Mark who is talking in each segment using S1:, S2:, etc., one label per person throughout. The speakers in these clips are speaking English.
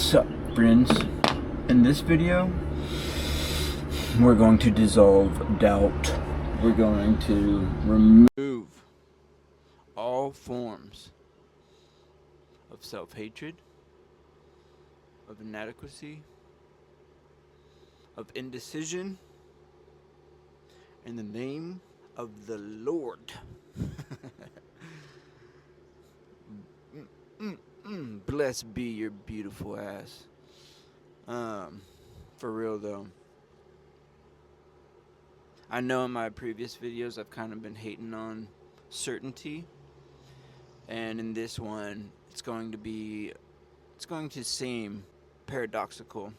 S1: What's up, friends? In this video, we're going to dissolve doubt. We're going to remove all forms of self-hatred, of inadequacy, of indecision, in the name of the Lord. Blessed be your beautiful ass. For real though. I know in my previous videos I've kind of been hating on certainty, and in this one it's going to seem paradoxical,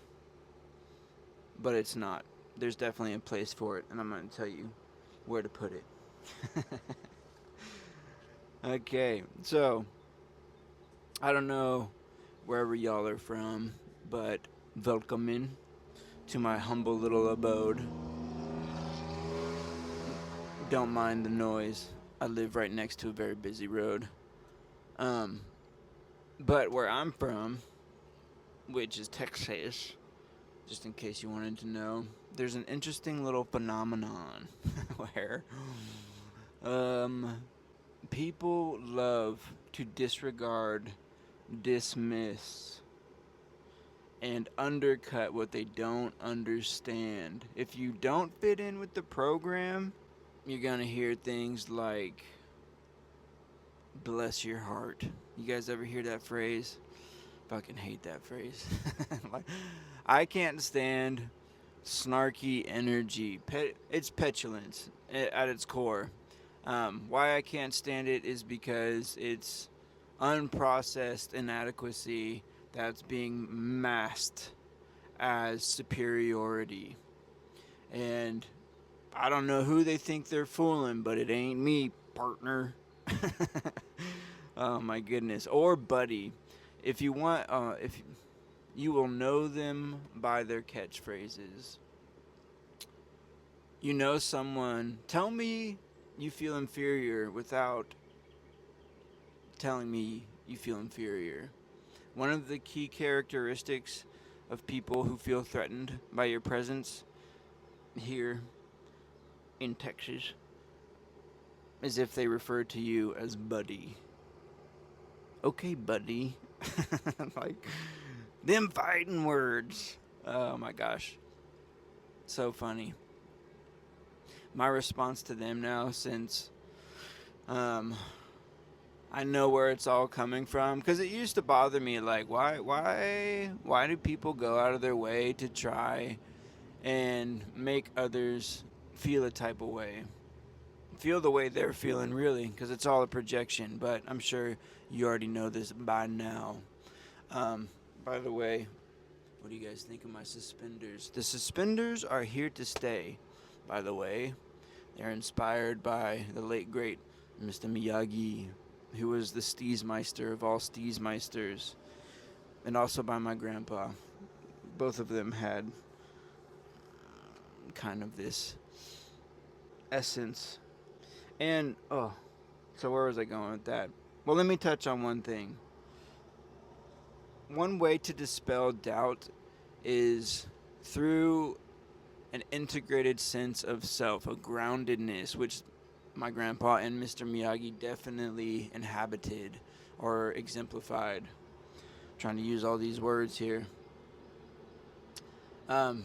S1: but it's not. There's definitely a place for it, and I'm going to tell you where to put it. Okay, so I don't know wherever y'all are from, but welcome in to my humble little abode. Don't mind the noise. I live right next to a very busy road. But where I'm from, which is Texas, just in case you wanted to know, there's an interesting little phenomenon where people love to disregard, dismiss, and undercut what they don't understand. If you don't fit in with the program, you're gonna hear things like, bless your heart. You guys ever hear that phrase? Fucking hate that phrase. Like, I can't stand snarky energy. It's petulance at its core. Why I can't stand it is because it's unprocessed inadequacy that's being masked as superiority. And I don't know who they think they're fooling, but it ain't me, partner. Oh my goodness. Or buddy. If you want, if you will know them by their catchphrases. You know someone, tell me you feel inferior without telling me you feel inferior. One of the key characteristics of people who feel threatened by your presence here in Texas is if they refer to you as buddy. Okay, buddy. Like, them fighting words. Oh my gosh. So funny. My response to them now, since I know where it's all coming from, because it used to bother me, like, why do people go out of their way to try and make others feel a type of way? Feel the way they're feeling, really, because it's all a projection, but I'm sure you already know this by now. By the way, what do you guys think of my suspenders? The suspenders are here to stay, by the way. They're inspired by the late, great Mr. Miyagi, who was the Steezmeister of all Steezmeisters, and also by my grandpa. Both of them had kind of this essence. And, so where was I going with that? Well, let me touch on one thing. One way to dispel doubt is through an integrated sense of self, a groundedness, which my grandpa and Mr. Miyagi definitely inhabited or exemplified. I'm trying to use all these words here. And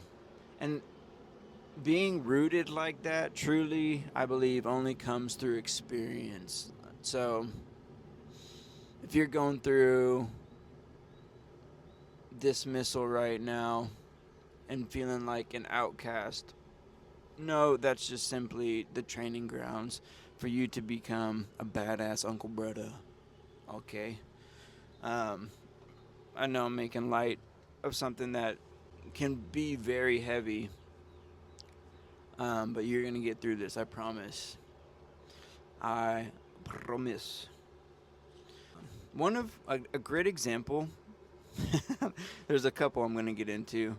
S1: being rooted like that, truly, I believe, only comes through experience. So, if you're going through dismissal right now and feeling like an outcast, no, that's just simply the training grounds for you to become a badass Uncle Brother. Okay? I know I'm making light of something that can be very heavy, but you're going to get through this, I promise. I promise. One of a great example, there's a couple I'm going to get into.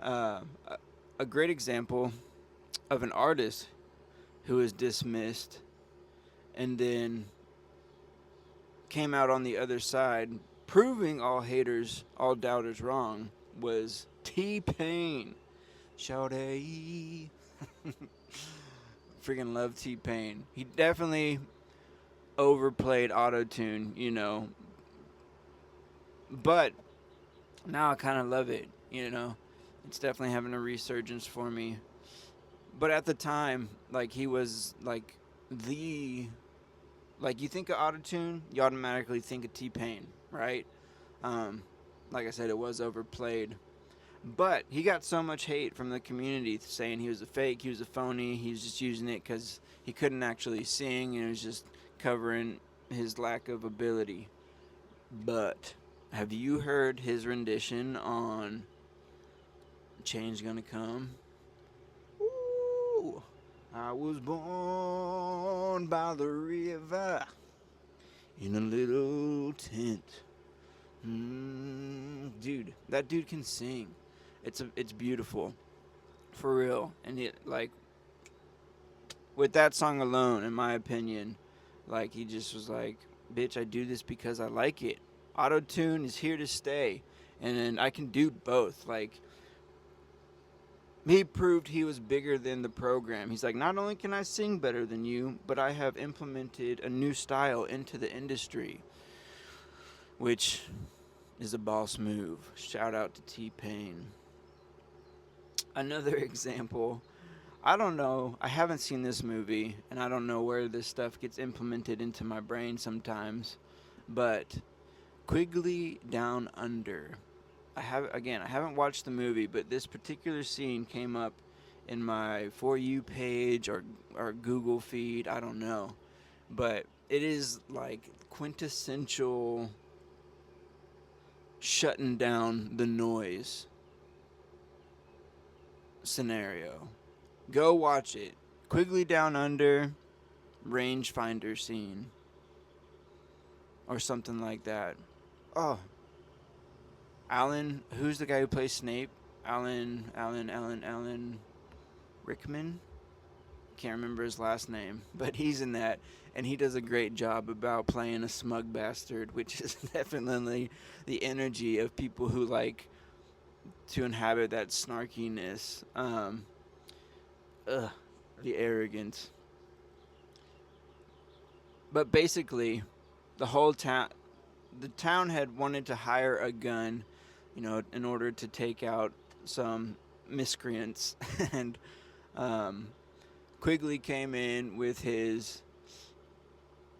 S1: A great example of an artist who was dismissed and then came out on the other side proving all haters, all doubters wrong was T-Pain. Shout-a. Freaking love T-Pain. He definitely overplayed auto-tune, but now I kind of love it. It's definitely having a resurgence for me. But at the time, like, he was like the like, you think of autotune, you automatically think of T-Pain, right? Um, like I said, it was overplayed. But he got so much hate from the community saying he was a fake, he was a phony, he was just using it because he couldn't actually sing and it was just covering his lack of ability. But have you heard his rendition on Change Gonna Come? Ooh, I was born by the river in a little tent. Dude, that dude can sing. It's beautiful, for real. And it, like, with that song alone, in my opinion, like, he just was like, bitch, I do this because I like it. Auto-tune is here to stay, and then I can do both. Like, he proved he was bigger than the program. He's like, not only can I sing better than you, but I have implemented a new style into the industry, which is a boss move. Shout out to T-Pain. Another example, I don't know, I haven't seen this movie, and I don't know where this stuff gets implemented into my brain sometimes, but Quigley Down Under. I haven't watched the movie, but this particular scene came up in my For You page or Google feed, I don't know. But it is like quintessential shutting down the noise scenario. Go watch it. Quigley Down Under, rangefinder scene. Or something like that. Oh. Who's the guy who plays Snape? Alan Rickman? Can't remember his last name. But he's in that. And he does a great job about playing a smug bastard, which is definitely the energy of people who like to inhabit that snarkiness. The arrogance. But basically, the town had wanted to hire a gun, in order to take out some miscreants. And Quigley came in with his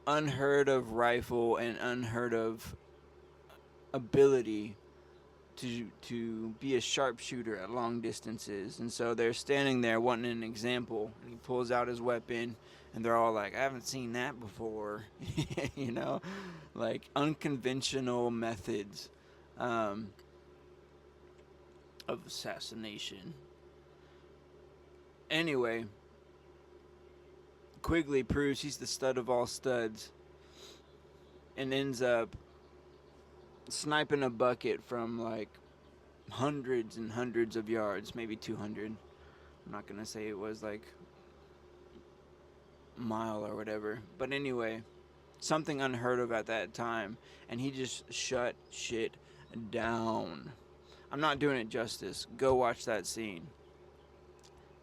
S1: unheard of rifle and unheard of ability to be a sharpshooter at long distances. And so they're standing there wanting an example, and he pulls out his weapon, and they're all like, I haven't seen that before. Like unconventional methods of assassination. Anyway, Quigley proves he's the stud of all studs and ends up sniping a bucket from like hundreds and hundreds of yards, maybe 200. I'm not going to say it was like a mile or whatever. But anyway, something unheard of at that time. And he just shut shit down. I'm not doing it justice. Go watch that scene.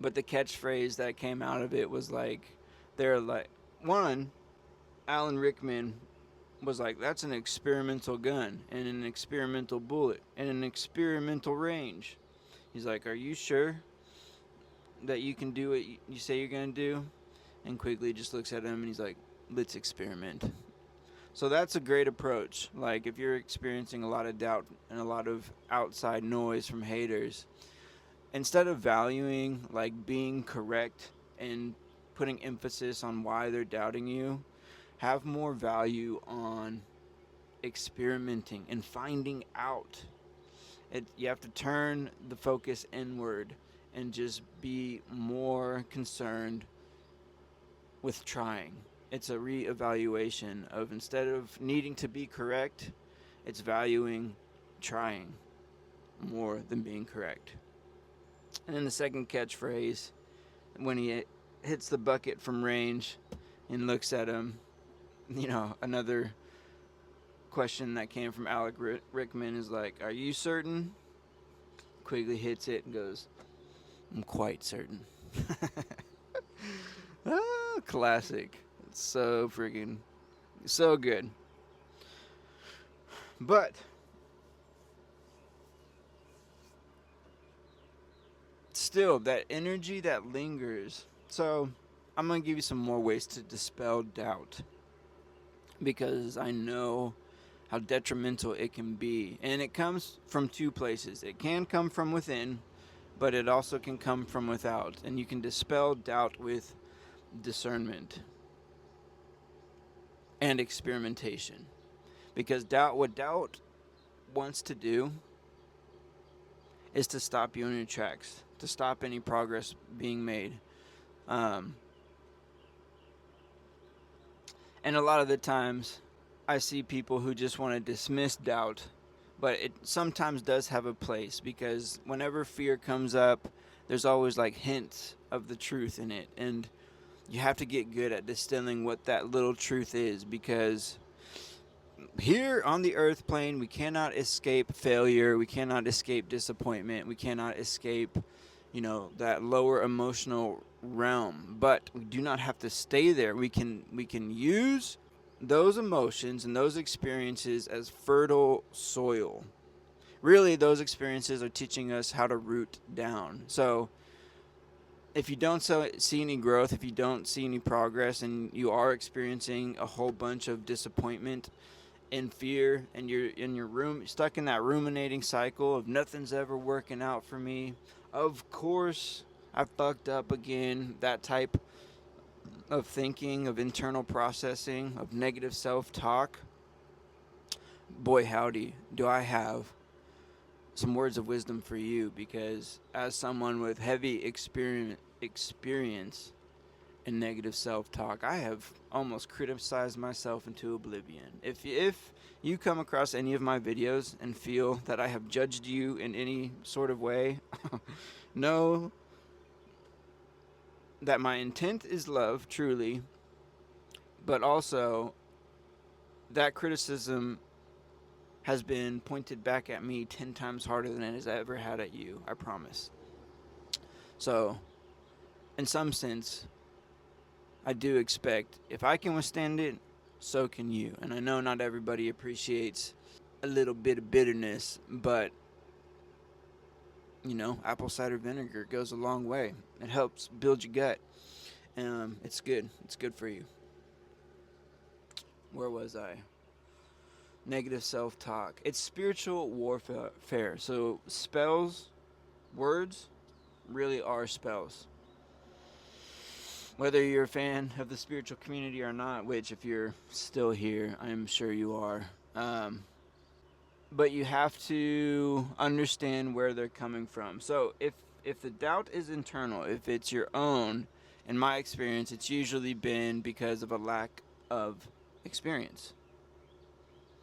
S1: But the catchphrase that came out of it was like, Alan Rickman was like, that's an experimental gun and an experimental bullet and an experimental range. He's like, are you sure that you can do what you say you're going to do? And Quigley just looks at him and he's like, let's experiment. So that's a great approach. Like, if you're experiencing a lot of doubt and a lot of outside noise from haters, instead of valuing like being correct and putting emphasis on why they're doubting you, have more value on experimenting and finding out. You have to turn the focus inward and just be more concerned with trying. It's a reevaluation of, instead of needing to be correct, it's valuing trying more than being correct. And then the second catchphrase, when he hits the bucket from range and looks at him, another question that came from Alec Rickman is like, "Are you certain?" Quigley hits it and goes, "I'm quite certain." Ah, classic. It's so freaking so good. But still, that energy that lingers. So, I'm going to give you some more ways to dispel doubt because I know how detrimental it can be. And it comes from two places. It can come from within, but it also can come from without. And you can dispel doubt with discernment and experimentation. Because what doubt wants to do is to stop you in your tracks, to stop any progress being made. Um, and a lot of the times, I see people who just want to dismiss doubt, but it sometimes does have a place because whenever fear comes up, there's always like hints of the truth in it. And you have to get good at distilling what that little truth is because here on the earth plane, we cannot escape failure. We cannot escape disappointment. We cannot escape, that lower emotional realm. But we do not have to stay there. We can use those emotions and those experiences as fertile soil. Really, those experiences are teaching us how to root down. So, if you don't see any growth, if you don't see any progress, and you are experiencing a whole bunch of disappointment and fear, and you're in your room, stuck in that ruminating cycle of nothing's ever working out for me, of course I fucked up again, that type of thinking, of internal processing, of negative self-talk, boy howdy, do I have some words of wisdom for you, because as someone with heavy experience in negative self-talk, I have almost criticized myself into oblivion. If you come across any of my videos and feel that I have judged you in any sort of way, know that my intent is love, truly, but also that criticism has been pointed back at me 10 times harder than it has ever had at you, I promise. So, in some sense, I do expect if I can withstand it, so can you. And I know not everybody appreciates a little bit of bitterness, but apple cider vinegar goes a long way. It helps build your gut. It's good. It's good for you. Where was I? Negative self-talk. It's spiritual warfare. So spells, words, really are spells. Whether you're a fan of the spiritual community or not, which if you're still here, I'm sure you are. But you have to understand where they're coming from. So if the doubt is internal, if it's your own, in my experience, it's usually been because of a lack of experience.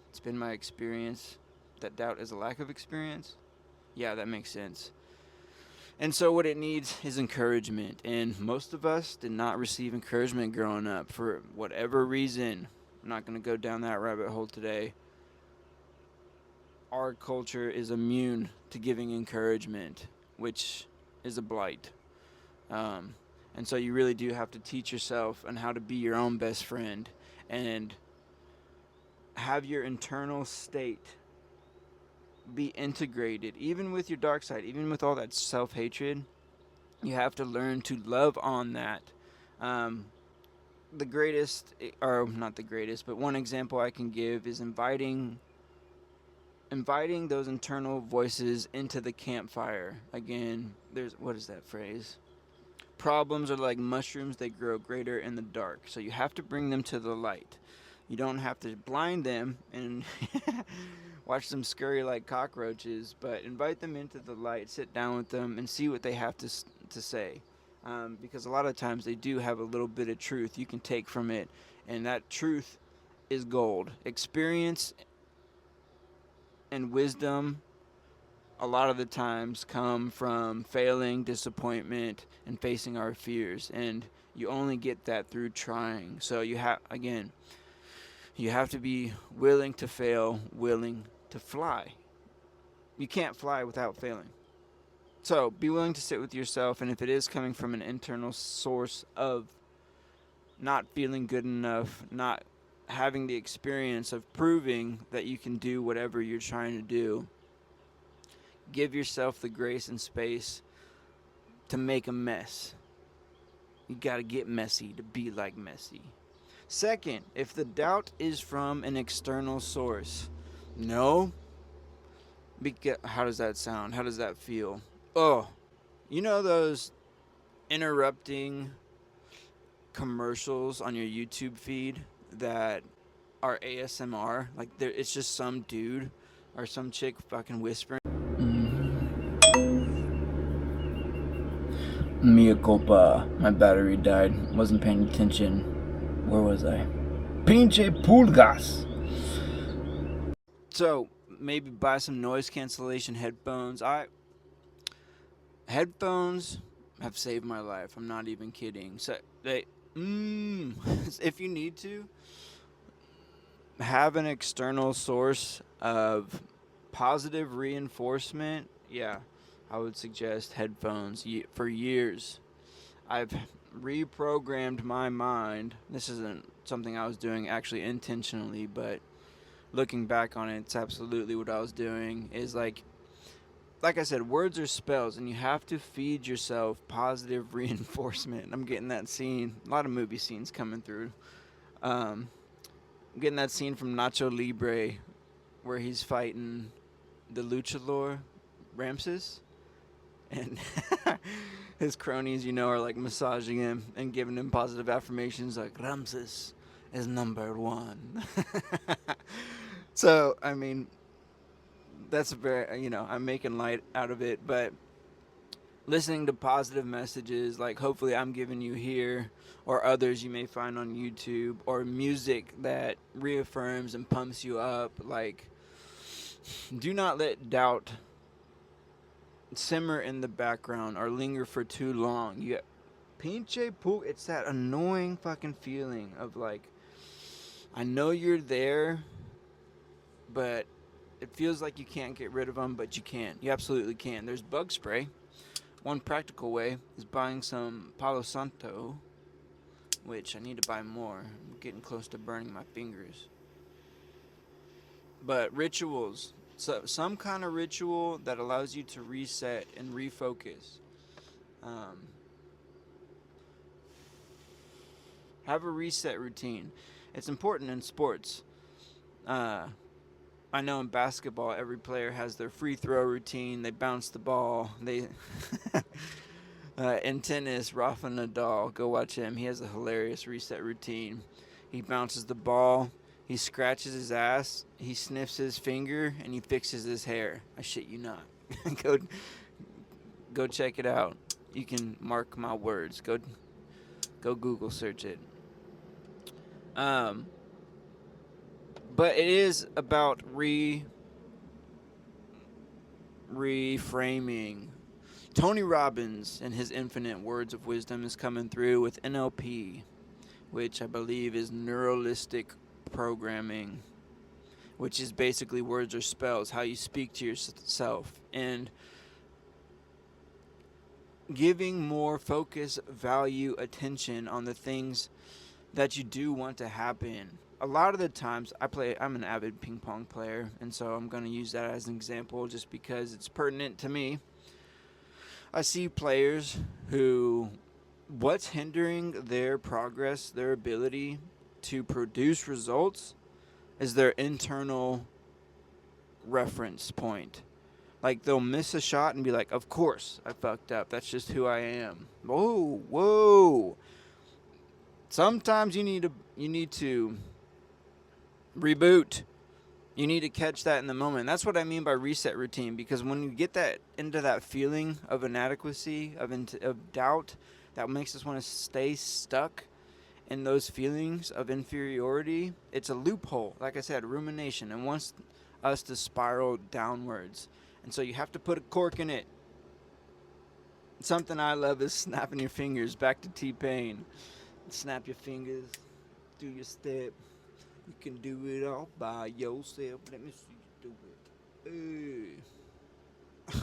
S1: It's been my experience that doubt is a lack of experience. Yeah, that makes sense. And so what it needs is encouragement. And most of us did not receive encouragement growing up for whatever reason. I'm not going to go down that rabbit hole today. Our culture is immune to giving encouragement, which is a blight. And so you really do have to teach yourself on how to be your own best friend and have your internal state be integrated, even with your dark side, even with all that self-hatred. You have to learn to love on that. The greatest, or not the greatest, but one example I can give is inviting those internal voices into the campfire. Again, what is that phrase? Problems are like mushrooms, they grow greater in the dark. So you have to bring them to the light. You don't have to blind them and watch them scurry like cockroaches, but invite them into the light, sit down with them, and see what they have to say. Because a lot of times they do have a little bit of truth you can take from it, and that truth is gold. Experience and wisdom a lot of the times come from failing, disappointment, and facing our fears, and you only get that through trying. So you have, again, You have to be willing to fail, willing to fly. You can't fly without failing. So be willing to sit with yourself, and if it is coming from an internal source of not feeling good enough, not having the experience of proving that you can do whatever you're trying to do, give yourself the grace and space to make a mess. You gotta get messy to be like Messi. Second, if the doubt is from an external source, no. How does that sound? How does that feel? Oh, you know those interrupting commercials on your YouTube feed that are ASMR? Like it's just some dude or some chick fucking whispering. Mea culpa. My battery died. Wasn't paying attention. Where was I? Pinche pulgas. So maybe buy some noise cancellation headphones. Headphones have saved my life. I'm not even kidding. So if you need to have an external source of positive reinforcement, yeah, I would suggest headphones. For years, I've reprogrammed my mind. This isn't something I was doing actually intentionally, but looking back on it, it's absolutely what I was doing. Is like I said, words are spells, and you have to feed yourself positive reinforcement. I'm getting that scene. A lot of movie scenes coming through. I'm getting that scene from Nacho Libre where he's fighting the luchador, Ramses. And his cronies, are like massaging him and giving him positive affirmations like, Ramses is number one. So, I mean, that's very, I'm making light out of it, but listening to positive messages like hopefully I'm giving you here, or others you may find on YouTube, or music that reaffirms and pumps you up, like, do not let doubt simmer in the background or linger for too long. Pinche poop, it's that annoying fucking feeling of like, I know you're there, but it feels like you can't get rid of them, but you can. You absolutely can. There's bug spray. One practical way is buying some Palo Santo, which I need to buy more. I'm getting close to burning my fingers. But rituals. So some kind of ritual that allows you to reset and refocus. Have a reset routine. It's important in sports. I know in basketball, every player has their free throw routine. They bounce the ball. In tennis, Rafa Nadal, go watch him. He has a hilarious reset routine. He bounces the ball. He scratches his ass. He sniffs his finger, and he fixes his hair. I shit you not. Go check it out. You can mark my words. Go Google search it. But it is about reframing. Tony Robbins and his infinite words of wisdom is coming through with NLP, which I believe is neuralistic programming, which is basically words or spells, how you speak to yourself, and giving more focus, value, attention on the things that you do want to happen. A lot of the times I'm an avid ping pong player, and so I'm going to use that as an example just because it's pertinent to me. I see players who, what's hindering their progress, their ability to produce results, is their internal reference point. Like, they'll miss a shot and be like, of course, I fucked up. That's just who I am. Whoa. Sometimes you need to reboot. You need to catch that in the moment. That's what I mean by reset routine, because when you get that into that feeling of inadequacy, of doubt, that makes us want to stay stuck in those feelings of inferiority. It's a loophole, like I said, rumination, and wants us to spiral downwards. And so you have to put a cork in it. Something I love is snapping your fingers, back to T-Pain. Snap your fingers, do your step. You can do it all by yourself. Let me see you do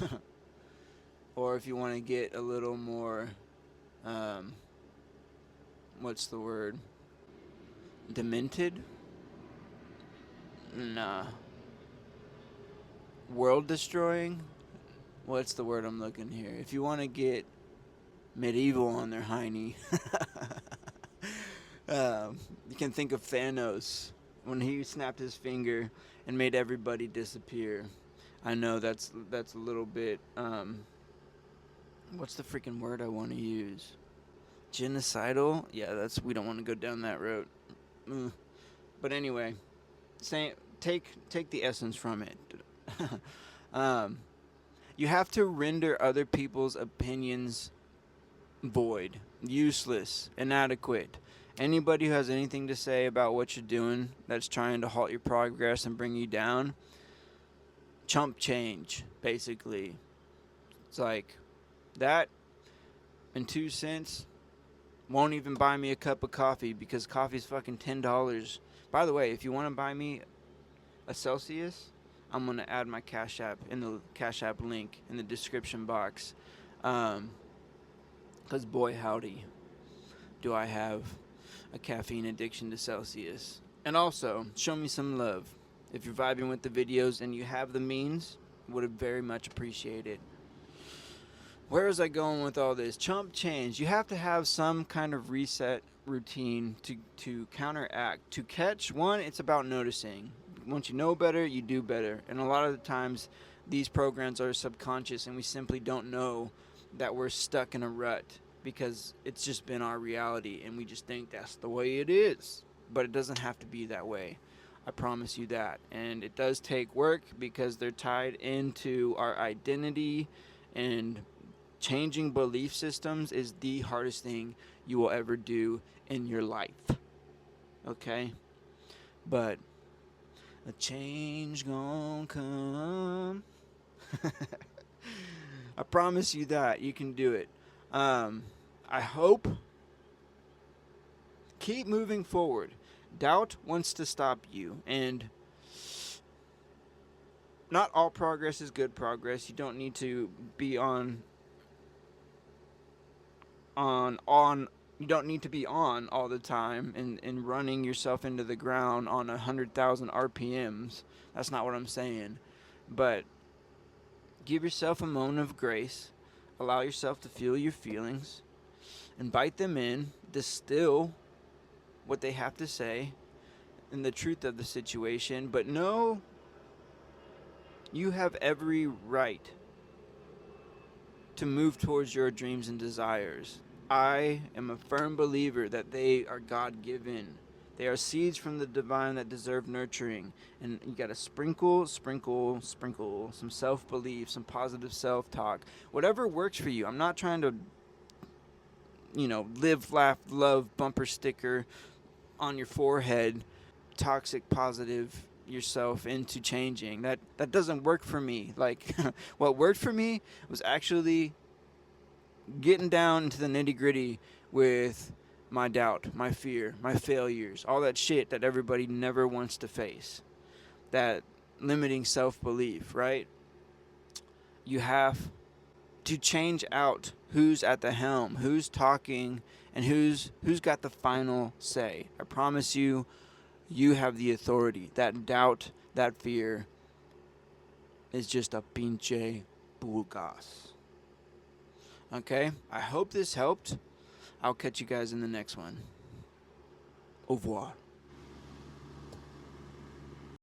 S1: it. Or if you want to get a little more, um, what's the word? Demented? Nah. World destroying? What's the word I'm looking here? If you want to get medieval on their hiney, you can think of Thanos when he snapped his finger and made everybody disappear. I know that's a little bit. What's the freaking word I want to use? Genocidal? Yeah, we don't want to go down that road. But anyway, take the essence from it. You have to render other people's opinions void, useless, inadequate. Anybody who has anything to say about what you're doing that's trying to halt your progress and bring you down, chump change, basically. It's like that and 2 cents won't even buy me a cup of coffee because coffee's fucking $10. By the way, if you want to buy me a Celsius, I'm going to add my Cash App in the Cash App link in the description box. Because boy howdy, do I have a caffeine addiction to Celsius. And also, show me some love. If you're vibing with the videos and you have the means, would very much appreciate it. Where was I going with all this? Chump change. You have to have some kind of reset routine to counteract. To catch, one, it's about noticing. Once you know better, you do better. And a lot of the times, these programs are subconscious and we simply don't know that we're stuck in a rut because it's just been our reality and we just think that's the way it is. But it doesn't have to be that way. I promise you that. And it does take work because they're tied into our identity, and changing belief systems is the hardest thing you will ever do in your life. Okay? But a change gon' come. I promise you that. You can do it. I hope. Keep moving forward. Doubt wants to stop you. And not all progress is good progress. You don't need to be on you don't need to be on all the time and running yourself into the ground on 100,000 RPMs. That's not what I'm saying. But give yourself a moment of grace. Allow yourself to feel your feelings. Invite them in. Distill what they have to say and the truth of the situation. But know you have every right to move towards your dreams and desires. I am a firm believer that they are God-given. They are seeds from the divine that deserve nurturing. And you got to sprinkle some self-belief, some positive self-talk. Whatever works for you. I'm not trying to, live, laugh, love bumper sticker on your forehead, toxic positive yourself into changing. That doesn't work for me. Like, what worked for me was actually getting down into the nitty-gritty with my doubt, my fear, my failures, all that shit that everybody never wants to face. That limiting self-belief, right? You have to change out who's at the helm, who's talking, and who's got the final say. I promise you, you have the authority. That doubt, that fear is just a pinche pulgas. Okay? I hope this helped. I'll catch you guys in the next one. Au revoir.